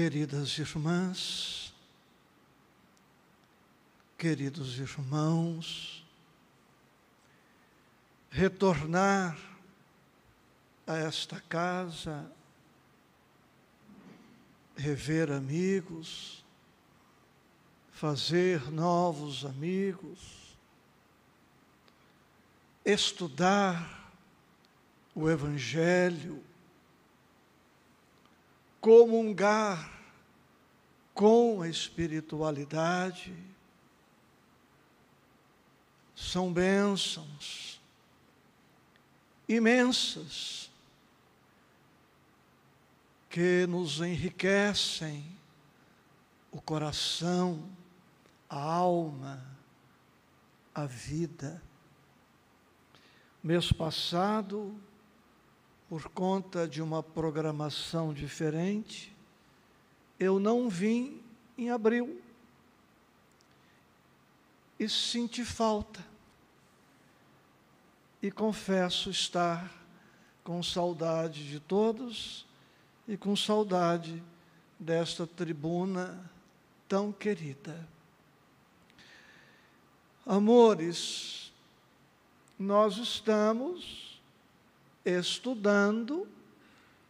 Queridas irmãs, queridos irmãos, retornar a esta casa, rever amigos, fazer novos amigos, estudar o Evangelho, comungar com a espiritualidade, são bênçãos imensas que nos enriquecem o coração, a alma, a vida. Mês passado, por conta de uma programação diferente, eu não vim em abril e senti falta. E confesso estar com saudade de todos e com saudade desta tribuna tão querida. Amores, nós estamos estudando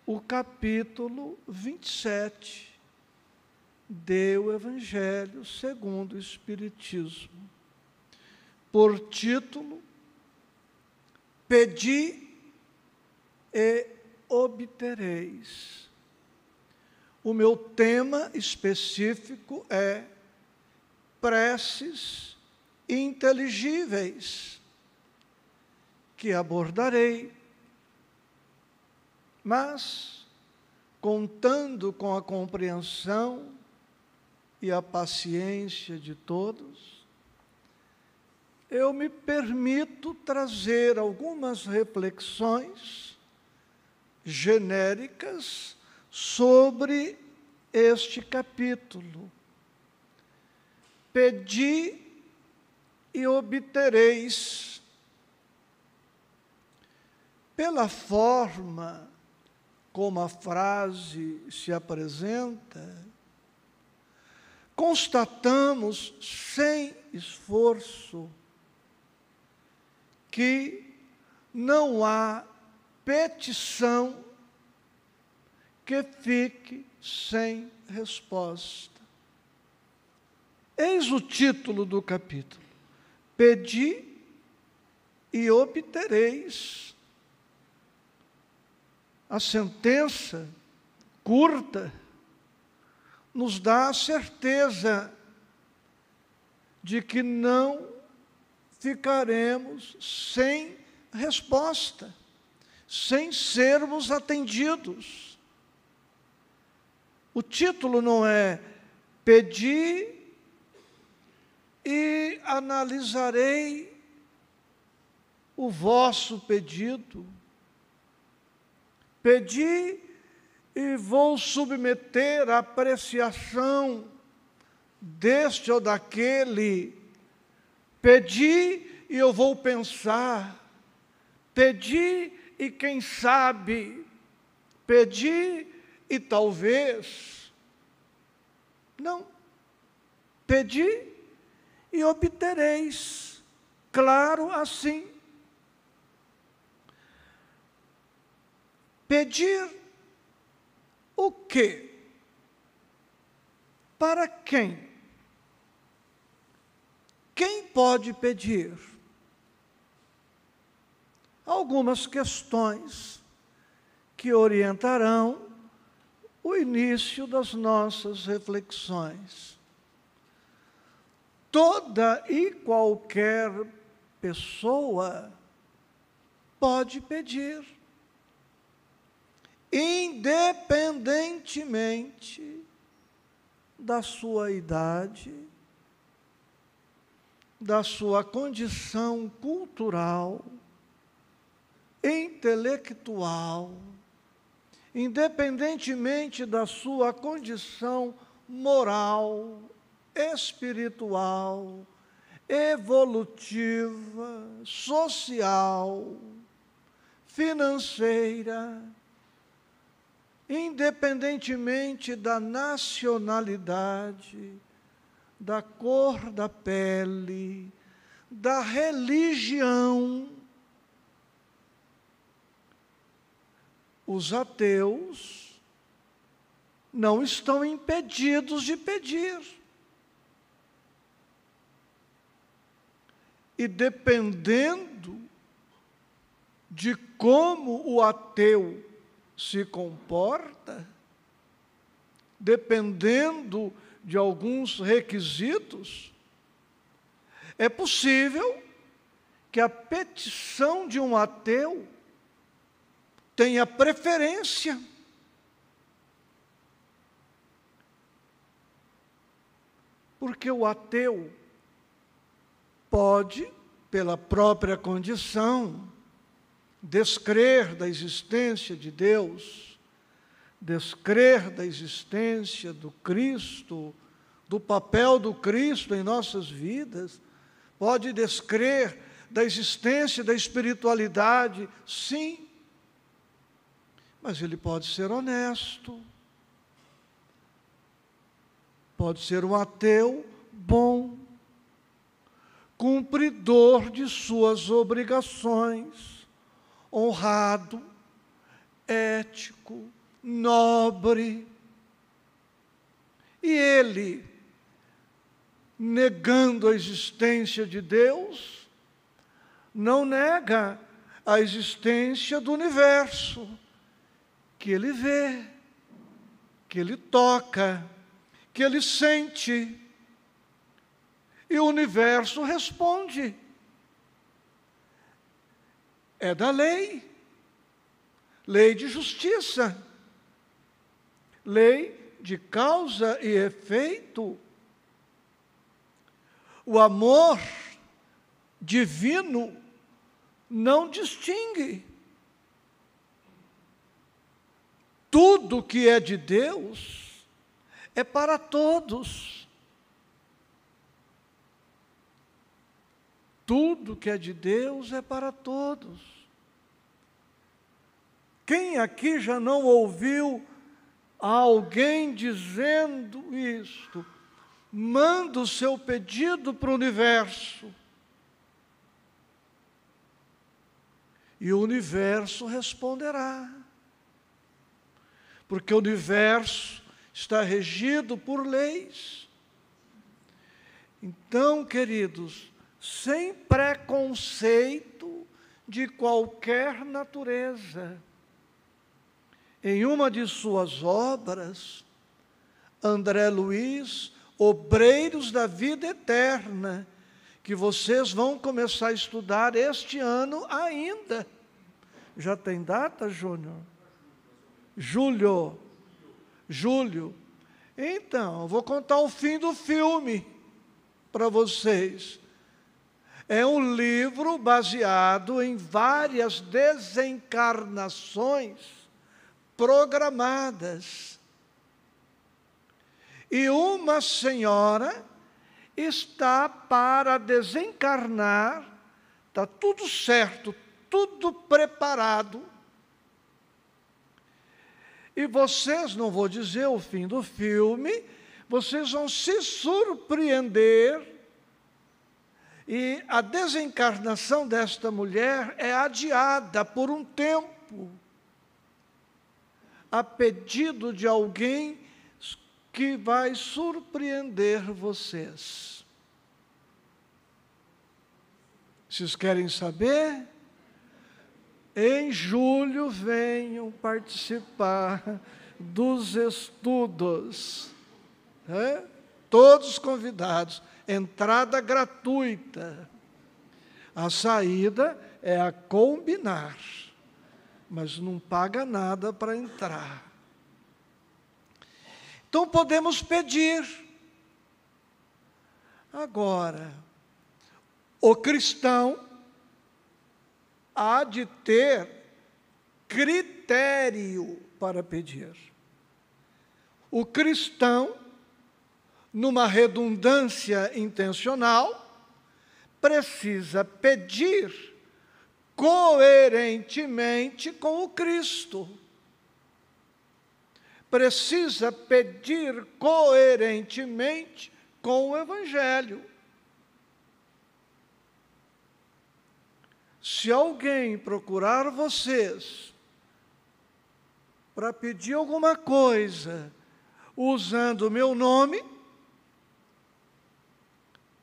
o capítulo 27 do Evangelho segundo o Espiritismo, por título, Pedi e obtereis. O meu tema específico é preces inteligíveis, que abordarei, mas contando com a compreensão e a paciência de todos, eu me permito trazer algumas reflexões genéricas sobre este capítulo. Pedi e obtereis. Pela forma como a frase se apresenta, constatamos sem esforço que não há petição que fique sem resposta. Eis o título do capítulo: Pedi e obtereis. A sentença curta nos dá a certeza de que não ficaremos sem resposta, sem sermos atendidos. O título não é Pedi e analisarei o vosso pedido. Pedi e vou submeter a apreciação deste ou daquele. Pedi e eu vou pensar. Pedi e quem sabe. Pedi e talvez. Não. Pedi e obtereis. Claro assim. Pedir o quê? Para quem? Quem pode pedir? Algumas questões que orientarão o início das nossas reflexões. Toda e qualquer pessoa pode pedir, independentemente da sua idade, da sua condição cultural, intelectual, independentemente da sua condição moral, espiritual, evolutiva, social, financeira. independentemente da nacionalidade, da cor da pele, da religião. Os ateus não estão impedidos de pedir. E dependendo de como o ateu se comporta, dependendo de alguns requisitos, é possível que a petição de um ateu tenha preferência. Porque o ateu pode, pela própria condição, descrer da existência de Deus, descrer da existência do Cristo, do papel do Cristo em nossas vidas, pode descrer da existência da espiritualidade, sim, mas ele pode ser honesto, pode ser um ateu bom, cumpridor de suas obrigações, honrado, ético, nobre. E ele, negando a existência de Deus, não nega a existência do universo, que ele vê, que ele toca, que ele sente. E o universo responde. É da lei, lei de justiça, lei de causa e efeito. O amor divino não distingue. Tudo que é de Deus é para todos. Tudo que é de Deus é para todos. Quem aqui já não ouviu alguém dizendo isto? Manda o seu pedido para o universo. E o universo responderá. Porque o universo está regido por leis. Então, queridos, sem preconceito de qualquer natureza, em uma de suas obras, André Luiz, Obreiros da Vida Eterna, que vocês vão começar a estudar este ano ainda. Já tem data, Júnior? Julho. Então, eu vou contar o fim do filme para vocês. É um livro baseado em várias desencarnações programadas. E uma senhora está para desencarnar, está tudo certo, tudo preparado. E vocês, não vou dizer o fim do filme, vocês vão se surpreender. E a desencarnação desta mulher é adiada por um tempo, a pedido de alguém que vai surpreender vocês. Vocês querem saber? Em julho venham participar dos estudos. Todos convidados. Entrada gratuita. A saída é a combinar, mas não paga nada para entrar. Então podemos pedir. Agora, o cristão há de ter critério para pedir. O cristão, numa redundância intencional, precisa pedir coerentemente com o Cristo. precisa pedir coerentemente com o Evangelho. Se alguém procurar vocês para pedir alguma coisa usando o meu nome,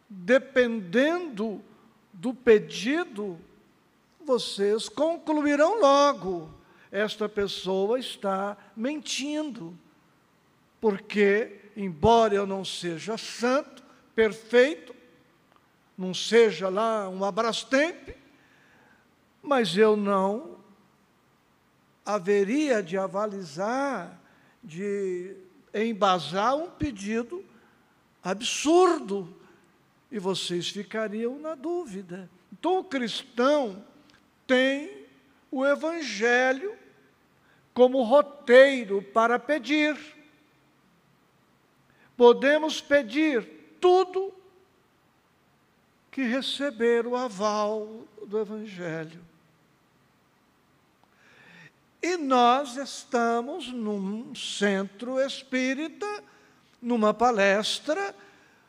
dependendo do pedido, vocês concluirão logo: esta pessoa está mentindo. Porque, embora eu não seja santo, perfeito, não seja lá um Abrastemp, mas eu não haveria de avalizar, de embasar um pedido absurdo, e vocês ficariam na dúvida. Então, o cristão tem o Evangelho como roteiro para pedir. Podemos pedir tudo que receber o aval do Evangelho. E nós estamos num centro espírita, numa palestra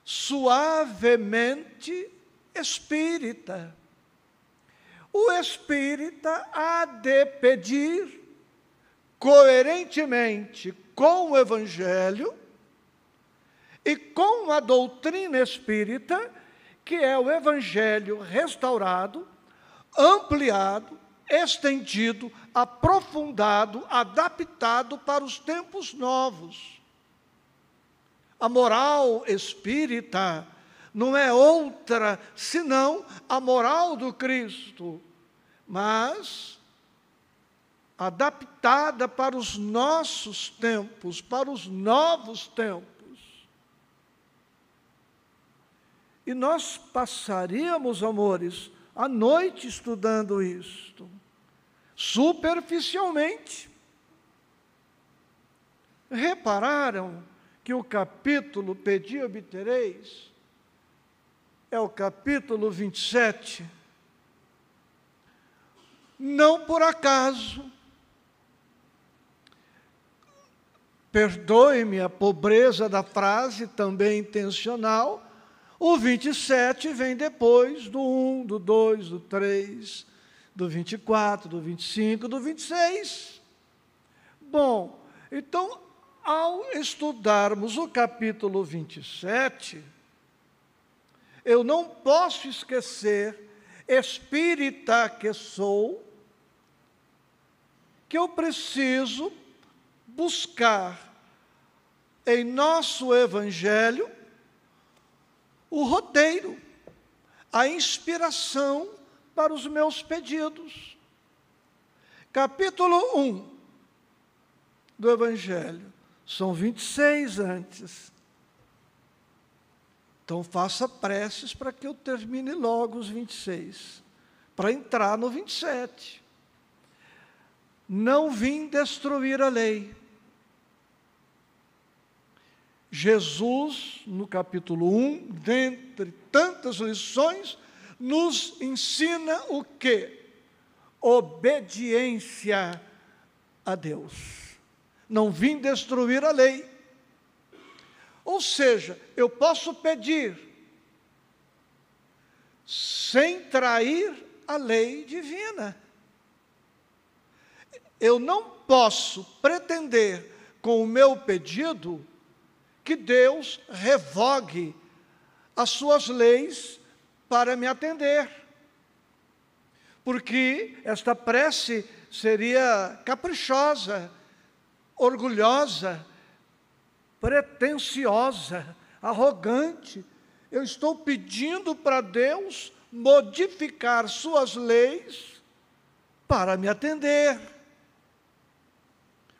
suavemente espírita. O espírita há de pedir coerentemente com o Evangelho e com a doutrina espírita, que é o Evangelho restaurado, ampliado, estendido, aprofundado, adaptado para os tempos novos. A moral espírita não é outra senão a moral do Cristo, mas adaptada para os nossos tempos, para os novos tempos. E nós passaríamos, amores, a noite estudando isto, superficialmente. Repararam que o capítulo Pedi e obtereis é o capítulo 27? Não por acaso. Perdoe-me a pobreza da frase, também intencional. O 27 vem depois do 1, do 2, do 3, do 24, do 25, do 26. Bom, então, ao estudarmos o capítulo 27, eu não posso esquecer, espírita que sou, que eu preciso buscar em nosso Evangelho o roteiro, a inspiração para os meus pedidos. Capítulo 1 do Evangelho, são 26 antes. Então, faça preces para que eu termine logo os 26, para entrar no 27. Não vim destruir a lei. Jesus, no capítulo 1, dentre tantas lições, nos ensina o quê? Obediência a Deus. Não vim destruir a lei. Ou seja, eu posso pedir sem trair a lei divina. Eu não posso pretender com o meu pedido que Deus revogue as suas leis para me atender. Porque esta prece seria caprichosa, orgulhosa, pretensiosa, arrogante. Eu estou pedindo para Deus modificar suas leis para me atender.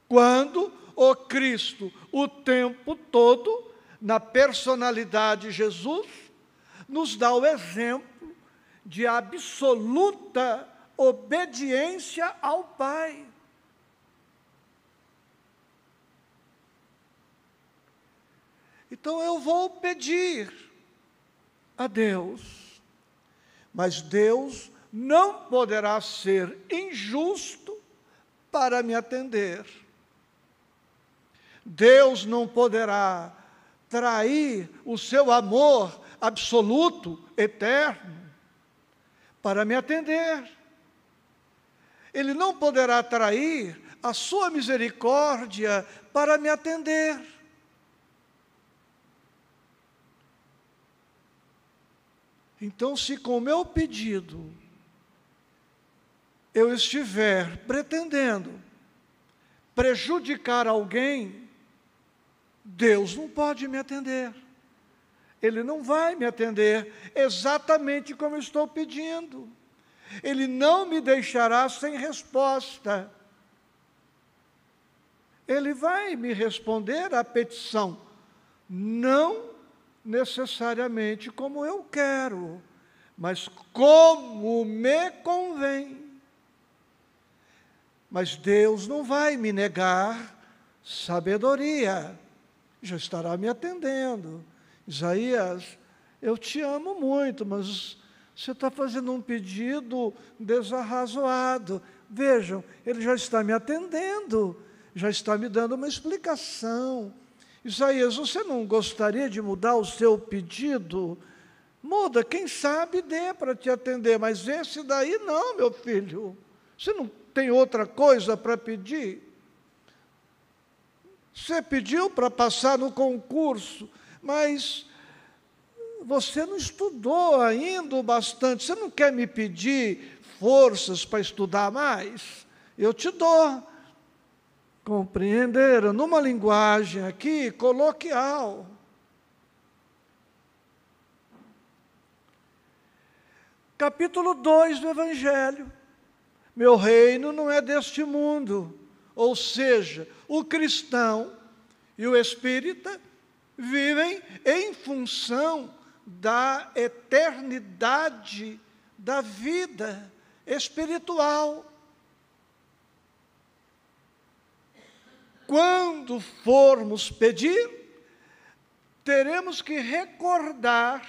Quando o Cristo, o tempo todo, na personalidade de Jesus, nos dá o exemplo de absoluta obediência ao Pai. Então eu vou pedir a Deus, mas Deus não poderá ser injusto para me atender. Deus não poderá trair o seu amor absoluto, eterno, para me atender. Ele não poderá trair a sua misericórdia para me atender. Então, se com o meu pedido eu estiver pretendendo prejudicar alguém, Deus não pode me atender. Ele não vai me atender exatamente como eu estou pedindo. Ele não me deixará sem resposta. Ele vai me responder à petição, não necessariamente como eu quero, mas como me convém. Mas Deus não vai me negar sabedoria, já estará me atendendo. Isaías, eu te amo muito, mas você está fazendo um pedido desarrazoado. Vejam, ele já está me atendendo, já está me dando uma explicação. Isaías, você não gostaria de mudar o seu pedido? Muda, quem sabe dê para te atender, mas esse daí não, meu filho. Você não tem outra coisa para pedir? Você pediu para passar no concurso, mas você não estudou ainda o bastante. Você não quer me pedir forças para estudar mais? Eu te dou. Compreenderam? Numa linguagem aqui coloquial. Capítulo 2 do Evangelho. Meu reino não é deste mundo. Ou seja, o cristão e o espírita vivem em função da eternidade da vida espiritual. Quando formos pedir, teremos que recordar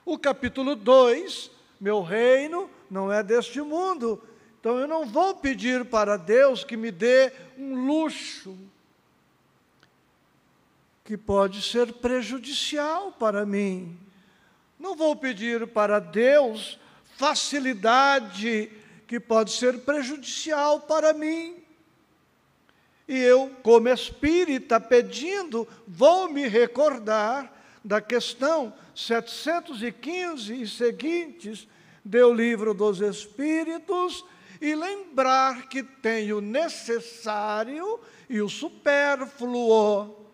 o capítulo 2, meu reino não é deste mundo. Então eu não vou pedir para Deus que me dê um luxo que pode ser prejudicial para mim. Não vou pedir para Deus facilidade que pode ser prejudicial para mim. E eu, como espírita pedindo, vou me recordar da questão 715 e seguintes do Livro dos Espíritos e lembrar que tem o necessário e o supérfluo.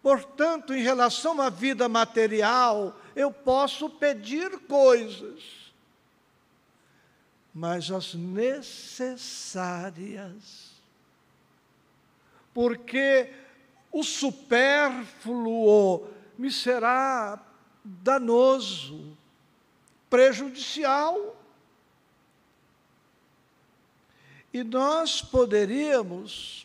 Portanto, em relação à vida material, eu posso pedir coisas, mas as necessárias. Porque o supérfluo me será danoso, prejudicial. E nós poderíamos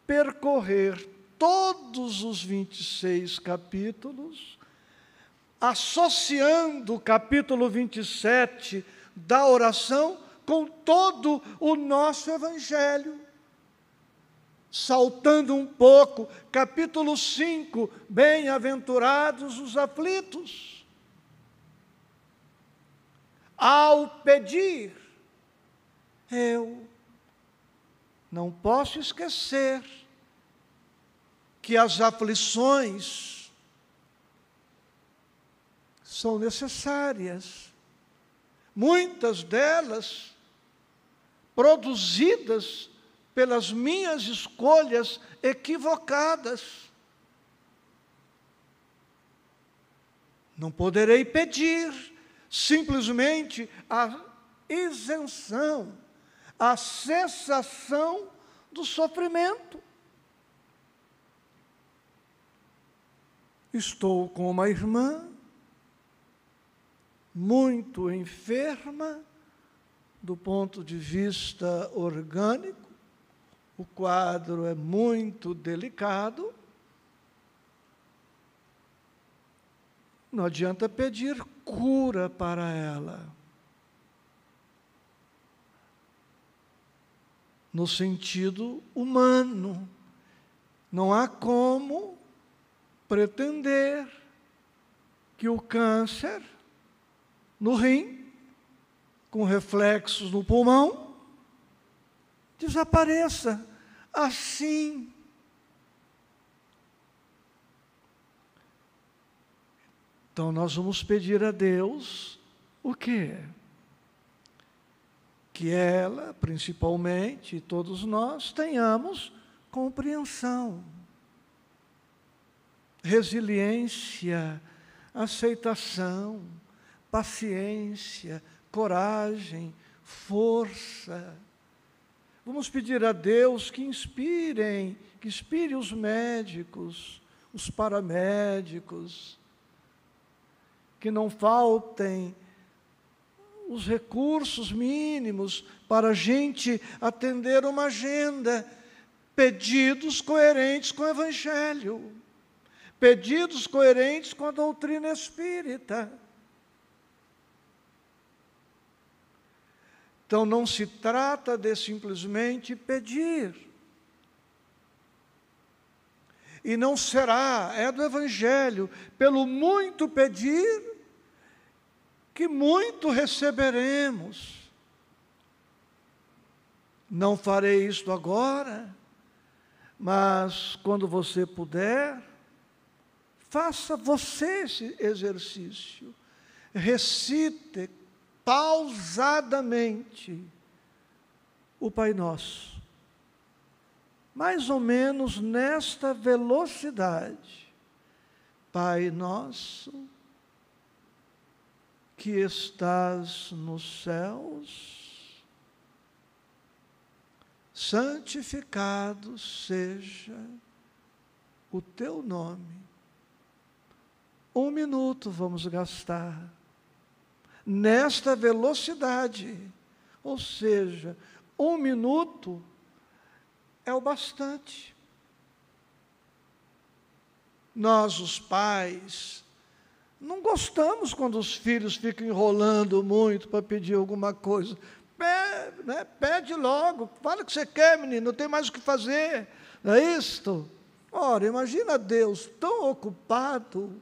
percorrer todos os 26 capítulos, associando o capítulo 27 da oração com todo o nosso Evangelho. Saltando um pouco, capítulo 5, bem-aventurados os aflitos. Ao pedir, eu não posso esquecer que as aflições são necessárias, muitas delas produzidas pelas minhas escolhas equivocadas. Não poderei pedir simplesmente a isenção, a cessação do sofrimento. Estou com uma irmã muito enferma do ponto de vista orgânico. O quadro é muito delicado. Não adianta pedir cura para ela. No sentido humano, Não há como pretender que o câncer no rim, com reflexos no pulmão, desapareça assim. Então nós vamos pedir a Deus o quê? Que ela, principalmente, e todos nós, tenhamos compreensão, resiliência, aceitação, paciência, coragem, força. Vamos pedir a Deus que inspire os médicos, os paramédicos, que não faltem os recursos mínimos para a gente atender uma agenda, pedidos coerentes com o Evangelho, pedidos coerentes com a doutrina espírita. Então, não se trata de simplesmente pedir. E não será, é do Evangelho, pelo muito pedir, que muito receberemos. Não farei isto agora, mas quando você puder, faça você esse exercício. Recite pausadamente o Pai Nosso. Mais ou menos nesta velocidade. Pai Nosso, que estás nos céus, santificado seja o teu nome. 1 minuto vamos gastar nesta velocidade, ou seja, 1 minuto é o bastante. Nós, os pais, não gostamos quando os filhos ficam enrolando muito para pedir alguma coisa. Pede logo, fala o que você quer, menino, não tem mais o que fazer, não é isto? Ora, imagina Deus tão ocupado,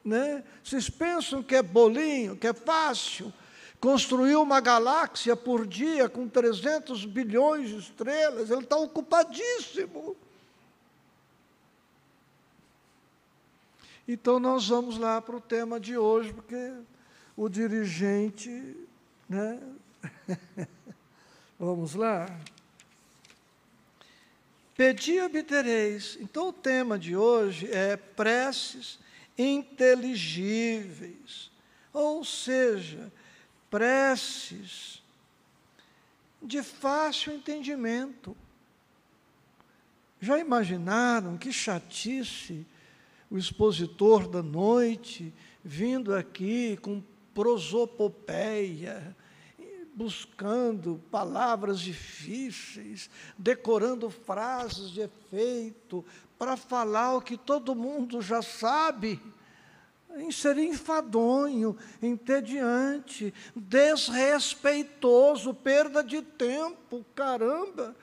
né? Vocês pensam que é bolinho, que é fácil construir uma galáxia por dia com 300 bilhões de estrelas? Ele está ocupadíssimo. Então, nós vamos lá para o tema de hoje, porque o dirigente, né? Vamos lá. Pedi e obtereis. Então, o tema de hoje é preces inteligíveis, ou seja, preces de fácil entendimento. Já imaginaram que chatice o expositor da noite vindo aqui com prosopopeia, buscando palavras difíceis, decorando frases de efeito, para falar o que todo mundo já sabe? Seria enfadonho, entediante, desrespeitoso, perda de tempo, caramba.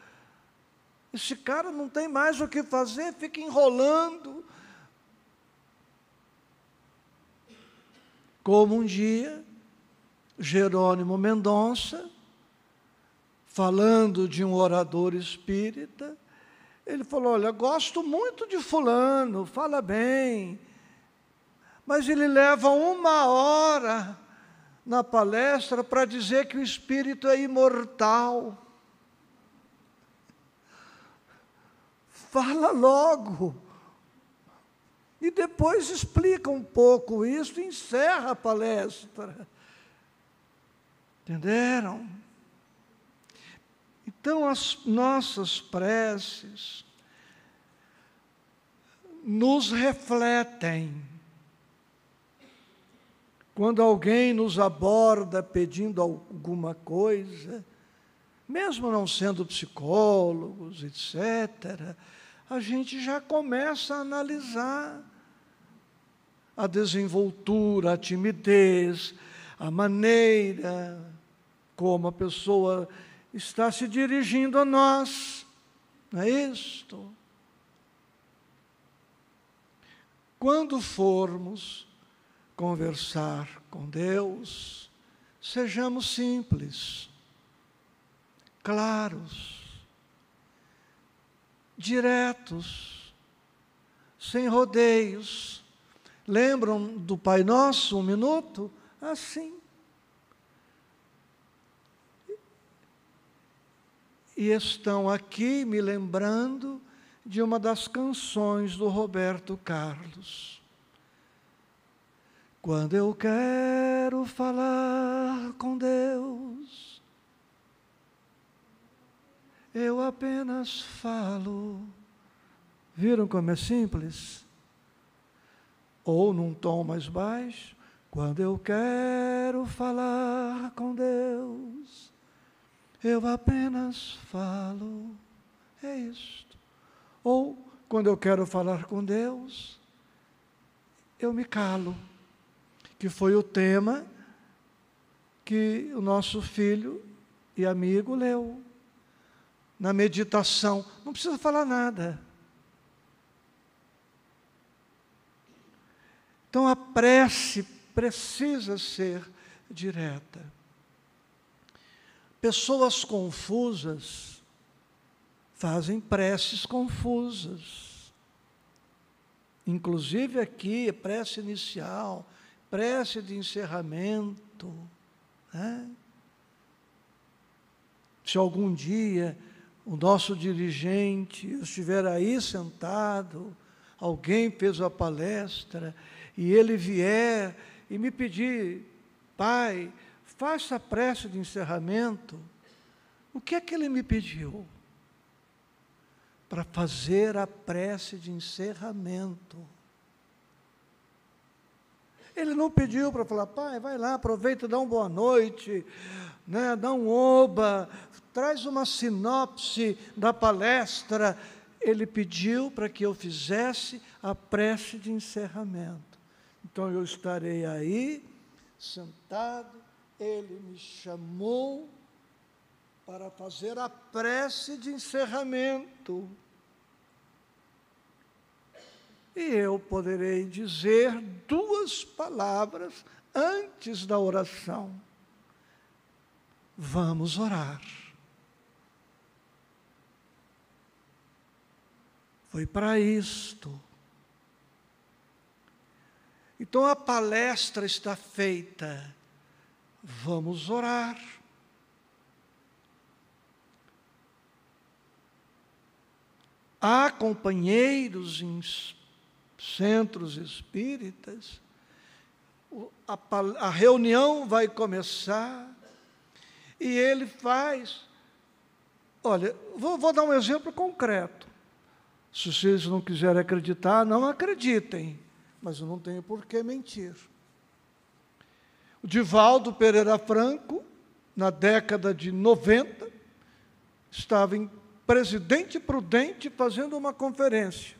Esse cara não tem mais o que fazer, fica enrolando. Como um dia, Jerônimo Mendonça, falando de um orador espírita, ele falou: olha, gosto muito de fulano, fala bem, mas ele leva 1 hora na palestra para dizer que o espírito é imortal. Fala logo. E depois explica um pouco isso e encerra a palestra. Entenderam? Então, as nossas preces nos refletem. Quando alguém nos aborda pedindo alguma coisa, mesmo não sendo psicólogos, etc., a gente já começa a analisar a desenvoltura, a timidez, a maneira como a pessoa está se dirigindo a nós, não é isto? quando formos conversar com Deus, sejamos simples, claros, diretos, sem rodeios. Lembram do Pai Nosso, 1 minuto? Assim. E estão aqui me lembrando de uma das canções do Roberto Carlos. Quando eu quero falar com Deus, eu apenas falo. Viram como é simples? Ou num tom mais baixo, quando eu quero falar com Deus, eu apenas falo. É isto. Ou, quando eu quero falar com Deus, eu me calo, que foi o tema que o nosso filho e amigo leu na meditação. Não precisa falar nada. Então, a prece precisa ser direta. Pessoas confusas fazem preces confusas. Inclusive aqui, prece inicial, prece de encerramento. Né? Se algum dia o nosso dirigente estiver aí sentado, alguém fez a palestra, e ele vier e me pedir, pai, faça a prece de encerramento, o que é que ele me pediu? Para fazer a prece de encerramento. Ele não pediu para falar, pai, vai lá, aproveita, dá uma boa noite, né, dá um oba, traz uma sinopse da palestra. Ele pediu para que eu fizesse a prece de encerramento. Então, eu estarei aí, sentado, ele me chamou para fazer a prece de encerramento. E eu poderei dizer 2 palavras antes da oração. Vamos orar. Foi para isto. Então, a palestra está feita. Vamos orar. Há companheiros em centros espíritas, a reunião vai começar, e ele faz... Olha, vou dar um exemplo concreto. Se vocês não quiserem acreditar, não acreditem, mas eu não tenho por que mentir. O Divaldo Pereira Franco, na década de 90, estava em Presidente Prudente fazendo uma conferência.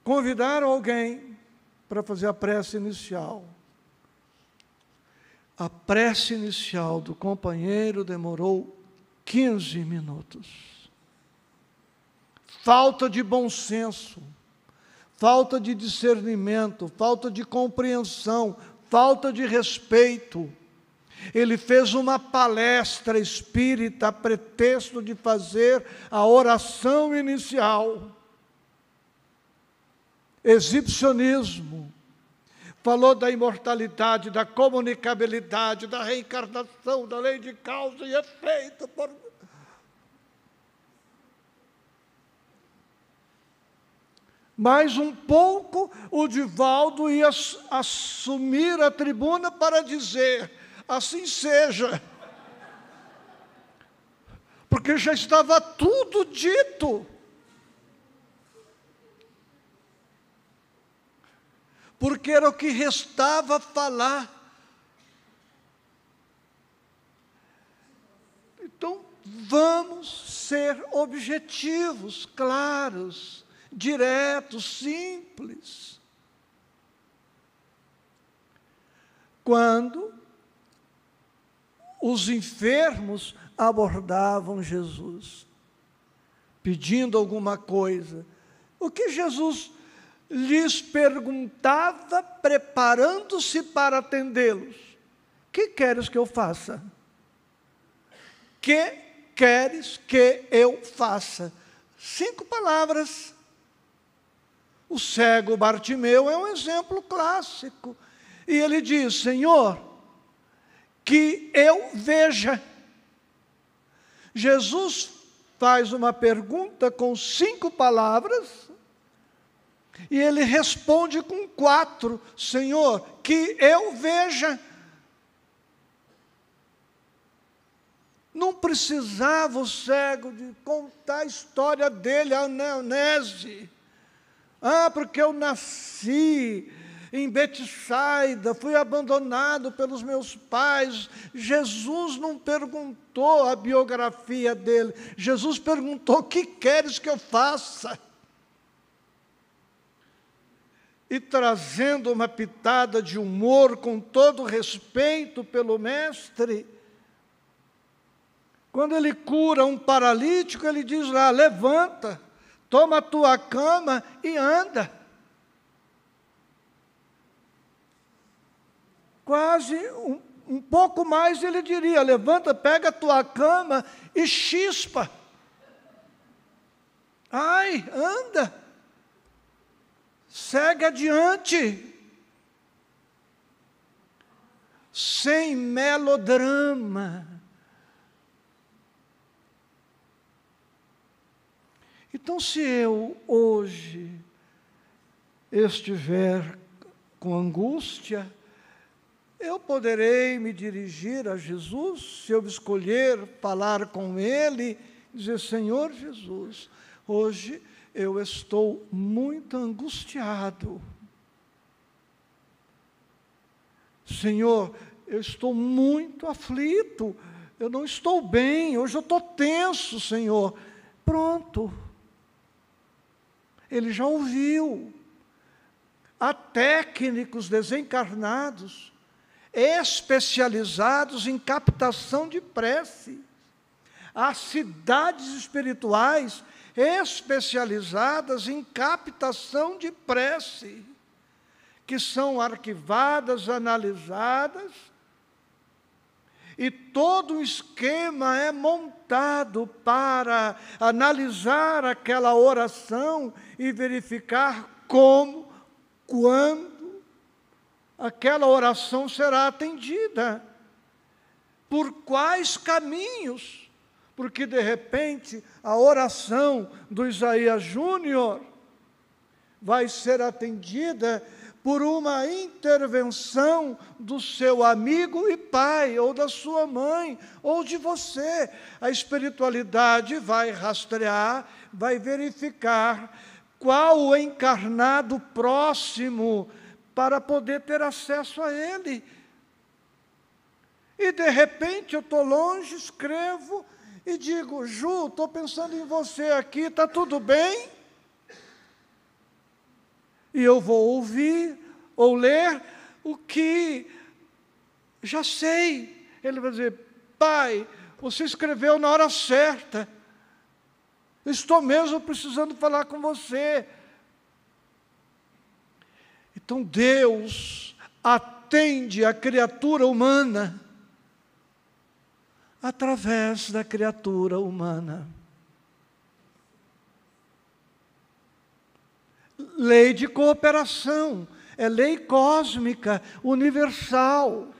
Convidaram alguém para fazer a prece inicial. A prece inicial do companheiro demorou 15 minutos. Falta de bom senso, falta de discernimento, falta de compreensão, falta de respeito. Ele fez uma palestra espírita a pretexto de fazer a oração inicial. Exibicionismo. Falou da imortalidade, da comunicabilidade, da reencarnação, da lei de causa e efeito. Mais um pouco, o Divaldo ia assumir a tribuna para dizer, assim seja. Porque já estava tudo dito. Porque era o que restava falar. Então, vamos ser objetivos, claros, diretos, simples. Quando os enfermos abordavam Jesus, pedindo alguma coisa, o que Jesus lhes perguntava, preparando-se para atendê-los: que queres que eu faça? Que queres que eu faça? 5 palavras. O cego Bartimeu é um exemplo clássico. E ele diz: Senhor, que eu veja. Jesus faz uma pergunta com 5 palavras e ele responde com 4: Senhor, que eu veja. Não precisava o cego de contar a história dele, a anamnese. Porque eu nasci em Betsaida, fui abandonado pelos meus pais. Jesus não perguntou a biografia dele. Jesus perguntou: o que queres que eu faça? E trazendo uma pitada de humor, com todo respeito pelo mestre, quando ele cura um paralítico, ele diz lá: levanta, toma a tua cama e anda. Quase um pouco mais ele diria: levanta, pega a tua cama e chispa. Ai, anda, segue adiante. Sem melodrama. Então, se eu hoje estiver com angústia, eu poderei me dirigir a Jesus, se eu escolher falar com Ele, dizer: Senhor Jesus, hoje eu estou muito angustiado. Senhor, eu estou muito aflito, eu não estou bem, hoje eu estou tenso, Senhor. Pronto. Ele já ouviu. Há técnicos desencarnados, especializados em captação de prece. Há cidades espirituais especializadas em captação de prece, que são arquivadas, analisadas, e todo o esquema é montado para analisar aquela oração e verificar como, quando aquela oração será atendida, por quais caminhos, porque de repente a oração do Isaías Júnior vai ser atendida por uma intervenção do seu amigo e pai, ou da sua mãe, ou de você. A espiritualidade vai rastrear, vai verificar qual o encarnado próximo para poder ter acesso a ele. E de repente eu estou longe, escrevo e digo: Ju, estou pensando em você aqui, está tudo bem? E eu vou ouvir ou ler o que já sei. Ele vai dizer: pai, você escreveu na hora certa. Estou mesmo precisando falar com você. Então Deus atende a criatura humana através da criatura humana. Lei de cooperação, é lei cósmica, universal.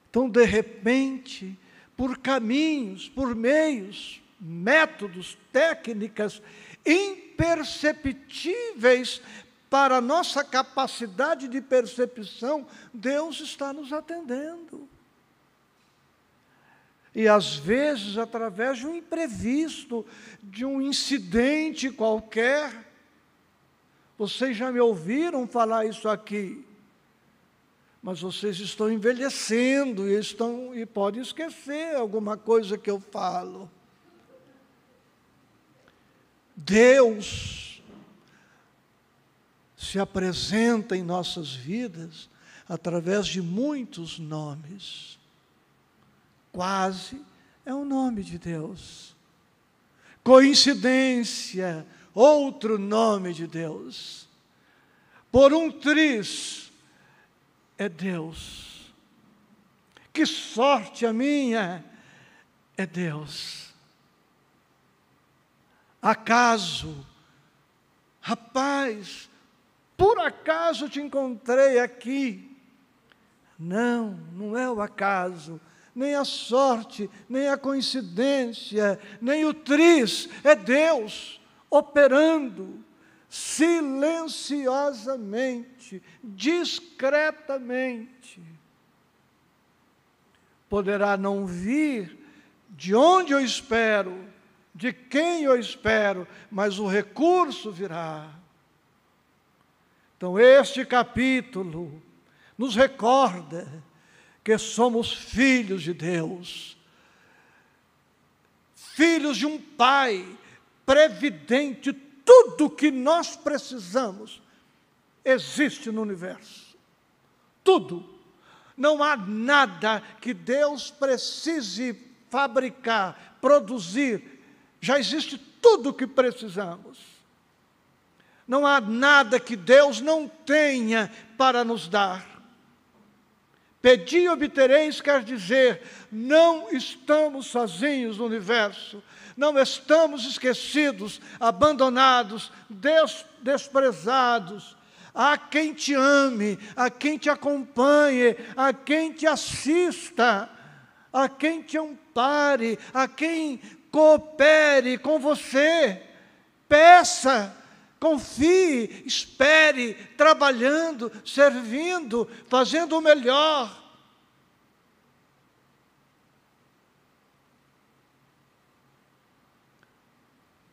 Então, de repente, por caminhos, por meios, métodos, técnicas imperceptíveis para a nossa capacidade de percepção, Deus está nos atendendo. E às vezes, através de um imprevisto, de um incidente qualquer. Vocês já me ouviram falar isso aqui, mas vocês estão envelhecendo e podem esquecer alguma coisa que eu falo. Deus se apresenta em nossas vidas através de muitos nomes. Quase é o nome de Deus. Coincidência outro nome de Deus. Por um triz é Deus. Que sorte a minha é Deus. Acaso, rapaz, por acaso te encontrei aqui? Não, não é o acaso, nem a sorte, nem a coincidência, nem o triz, é Deus operando silenciosamente, discretamente. Poderá não vir de onde eu espero, de quem eu espero, mas o recurso virá. Então, este capítulo nos recorda que somos filhos de Deus, filhos de um Pai previdente. Tudo que nós precisamos existe no universo. Tudo. Não há nada que Deus precise fabricar, produzir. Já existe tudo o que precisamos. Não há nada que Deus não tenha para nos dar. Pedi e obtereis quer dizer, não estamos sozinhos no universo, não estamos esquecidos, abandonados, desprezados. Há quem te ame, há quem te acompanhe, há quem te assista, há quem te ampare, há quem coopere com você. Peça, confie, espere, trabalhando, servindo, fazendo o melhor.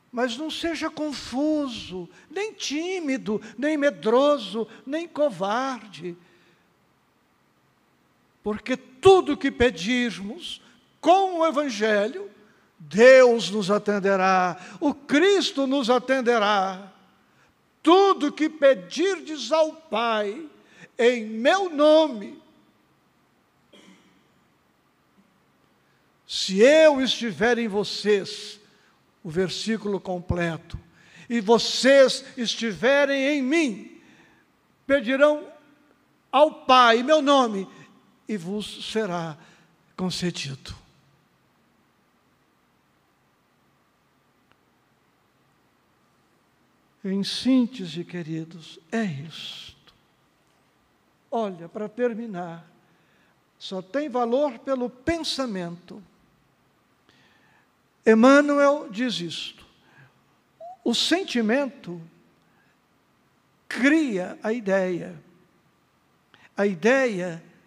Mas não seja confuso, nem tímido, nem medroso, nem covarde. Porque tudo que pedirmos com o Evangelho, Deus nos atenderá, o Cristo nos atenderá. Tudo que pedirdes ao Pai, em meu nome, se eu estiver em vocês, o versículo completo, e vocês estiverem em mim, pedirão ao Pai, em meu nome, e vos será concedido. Em síntese, queridos, é isto. Olha, para terminar, só tem valor pelo pensamento. Emmanuel diz isto: o sentimento cria a ideia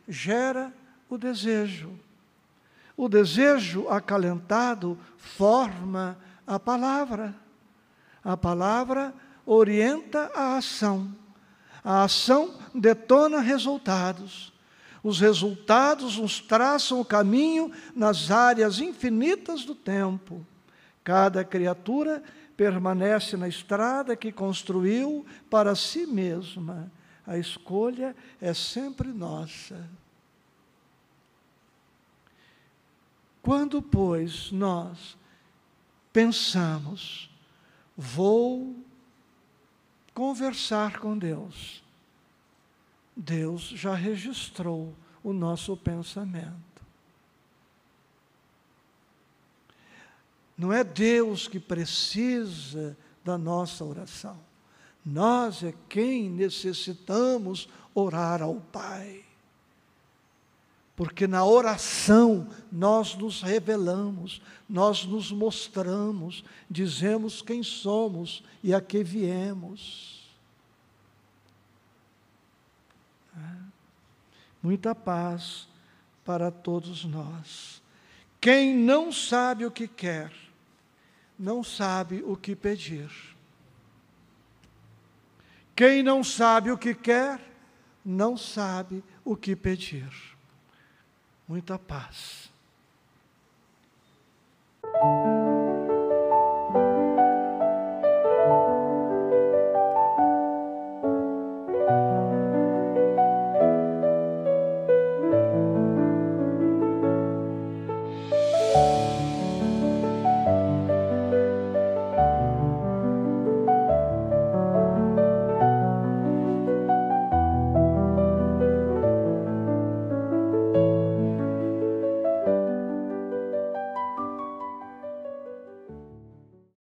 gera o desejo acalentado forma a palavra orienta a ação detona resultados. Os resultados nos traçam o caminho nas áreas infinitas do tempo. Cada criatura permanece na estrada que construiu para si mesma. A escolha é sempre nossa. Quando, pois, nós pensamos, vou conversar com Deus, Deus já registrou o nosso pensamento. Não é Deus que precisa da nossa oração. Nós é quem necessitamos orar ao Pai. Porque na oração nós nos revelamos, nós nos mostramos, dizemos quem somos e a que viemos. Muita paz para todos nós. Quem não sabe o que quer, não sabe o que pedir. Quem não sabe o que quer, não sabe o que pedir. Muita paz.